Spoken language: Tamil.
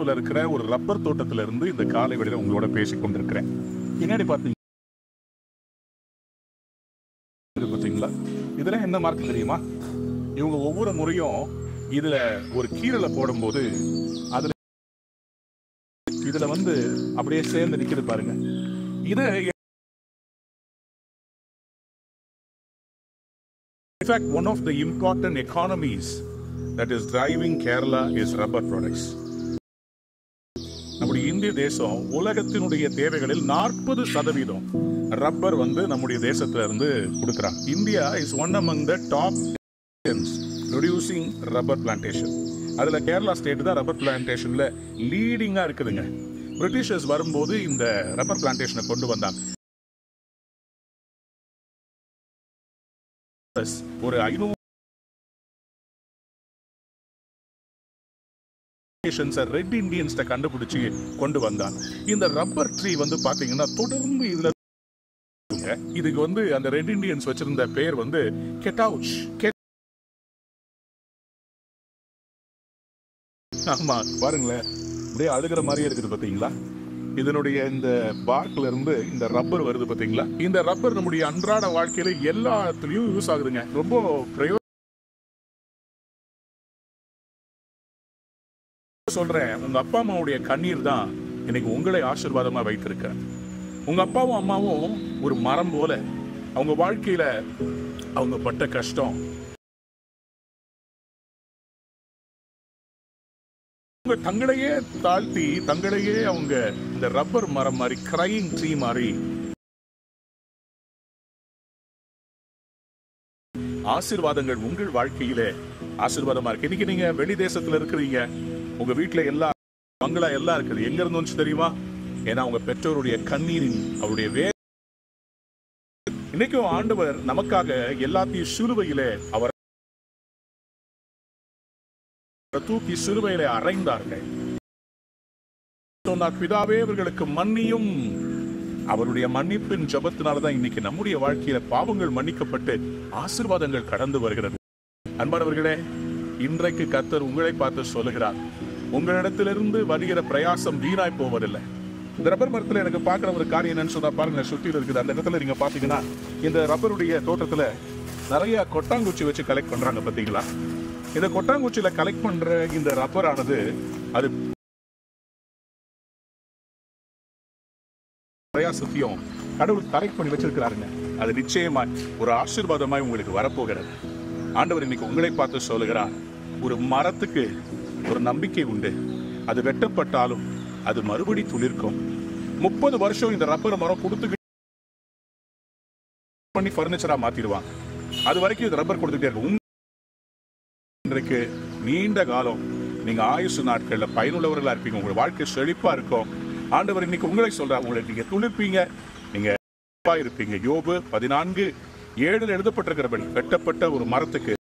கேரளாவில் இருக்கிற ஒரு ரப்பர் தோட்டத்தில இருந்து இந்த காலை வேளையில உங்களோட பேசிக் கொண்டிருக்கிறேன். பின்னாடி பார்த்தீங்களா, இதெல்லாம் என்ன மார்க் தெரியுமா? இவங்க ஒவ்வொரு முறையும் இதுல ஒரு கீரலை போடும்போது அதுல இதுல அப்படியே சேர்ந்து நிக்குது பாருங்க. இத in fact one of the important economies that is driving Kerala is rubber products. நம்முடைய இந்திய தேசம் உலகத்தினுடைய தேவைகளில் 40% ரப்பர் நம்முடைய தேசத்துல இருந்து கொடுக்கறாங்க. India is one among the top nations producing rubber plantation. அதுல கேரளா ஸ்டேட் தான் ரப்பர் பிளான்டேஷன்ல லீடிங்கா இருக்குதுங்க. பிரிட்டிஷர்ஸ் வரும்போது இந்த ரப்பர் பிளான்டேஷனை கொண்டு வந்தாங்க. ஒரு 500 ரெட் இண்டியன்ஸ் கண்டுபிடிச்சு கொண்டு வந்தாங்க. இந்த ரப்பர் ட்ரீ பாத்தீங்கன்னா தொடர்ந்து இதுல இதுக்கு அந்த ரெட் இண்டியன்ஸ் வச்சிருந்த பேர் கெட்டவுச். ஆமா, பாருங்களேன், அப்படியே அழுகிற மாதிரியே இருக்குது பாத்தீங்களா? இதனுடைய இந்த பார்க்ல இருந்து இந்த ரப்பர் வருது பாத்தீங்களா? இந்த ரப்பர் நம்முடைய அன்றாட வாழ்க்கையில எல்லாத்துலயும் யூஸ் ஆகுதுங்க. ரொம்ப சொல்றேன், உங்க அப்பா அம்மாவுடைய கண்ணீர் தான் இன்னைக்கு உங்களை ஆசீர்வாதமா வைத்திருக்க. உங்க அப்பாவும் அம்மாவும் ஒரு மரம் போல அவங்க வாழ்க்கையில அவங்க பட்ட கஷ்டம் தங்களையே தாழ்த்தி தங்களையே அவங்க இந்த ரப்பர் மரம் மாதிரி கிரையிங் ட்ரீ மாதிரி ஆசீர்வாதங்கள் உங்கள் வாழ்க்கையில ஆசீர்வாதமா இருக்கு. இன்னைக்கு நீங்க வெளி தேசத்துல இருக்கிறீங்க, உங்க வீட்டுல எல்லா பங்களா எல்லாம் இருக்குது. எங்க இருந்து வந்து தெரியுமா? ஏன்னா உங்க பெற்றோருடைய கண்ணீரின் அவருடைய இன்னைக்கும் ஆண்டவர் நமக்காக எல்லாத்தையும் சிலுவையில அவர் தூக்கி சிலுவையில அறைந்தார்கள். சொன்னார், பிதாவே அவர்களுக்கு மன்னியும். அவருடைய மன்னிப்பின் ஜபத்தினால்தான் இன்னைக்கு நம்முடைய வாழ்க்கையில பாவங்கள் மன்னிக்கப்பட்டு ஆசீர்வாதங்கள் கடந்து வருகிறது. அன்பானவர்களே, இன்றைக்கு கர்த்தர் உங்களை பார்த்து சொல்லுகிறார், உங்களிடத்திலிருந்து வருகிற பிரயாசம் வீணாய் போவதில்லை. இந்த ரப்பர் மரத்துல எனக்கு பார்க்கிற ஒரு காரியம் என்னன்னு சொன்னா பாருங்க, சுத்தியில இருக்குது. அந்த இடத்துல நீங்க பாத்தீங்கன்னா இந்த ரப்பருடைய தோட்டத்துல நிறைய கொட்டாங்குச்சி வச்சு கலெக்ட் பண்றாங்க பாத்தீங்களா? இந்த கொட்டாங்குச்சியில கலெக்ட் பண்ற இந்த ரப்பர் ஆனது அது பிரயாசத்தையும் கடவுள் கலெக்ட் பண்ணி வச்சிருக்கிறாருங்க. அது நிச்சயமா ஒரு ஆசீர்வாதமாய் உங்களுக்கு வரப்போகிறது. ஆண்டவர் இன்னைக்கு உங்களை பார்த்து சொல்லுகிறார், ஒரு மரத்துக்கு ஒரு நம்பிக்கை உண்டு. அது வெட்டப்பட்டாலும் அது மறுபடி துளிர்க்கும். 30 வருஷம் இந்த ரப்பர் மரம் கொடுத்து பண்ணி பர்னிச்சரா மாத்திடுவாங்க. அது வரைக்கும் இந்த ரப்பர் கொடுத்துட்டே இருக்கும். இன்றைக்கு நீண்ட காலம் நீங்க ஆயுசு நாட்கள்ல பயனுள்ளவர்களா இருப்பீங்க. உங்க வாழ்க்கை செழிப்பா இருக்கும். ஆண்டவர் இன்னைக்கு உங்களை சொல்றார், உங்களுக்கு நீங்க துளிர்ப்பீங்க, நீங்க இருப்பீங்க. யோபு 14:7 எழுதப்பட்டிருக்கிறபடி வெட்டப்பட்ட ஒரு மரத்துக்கு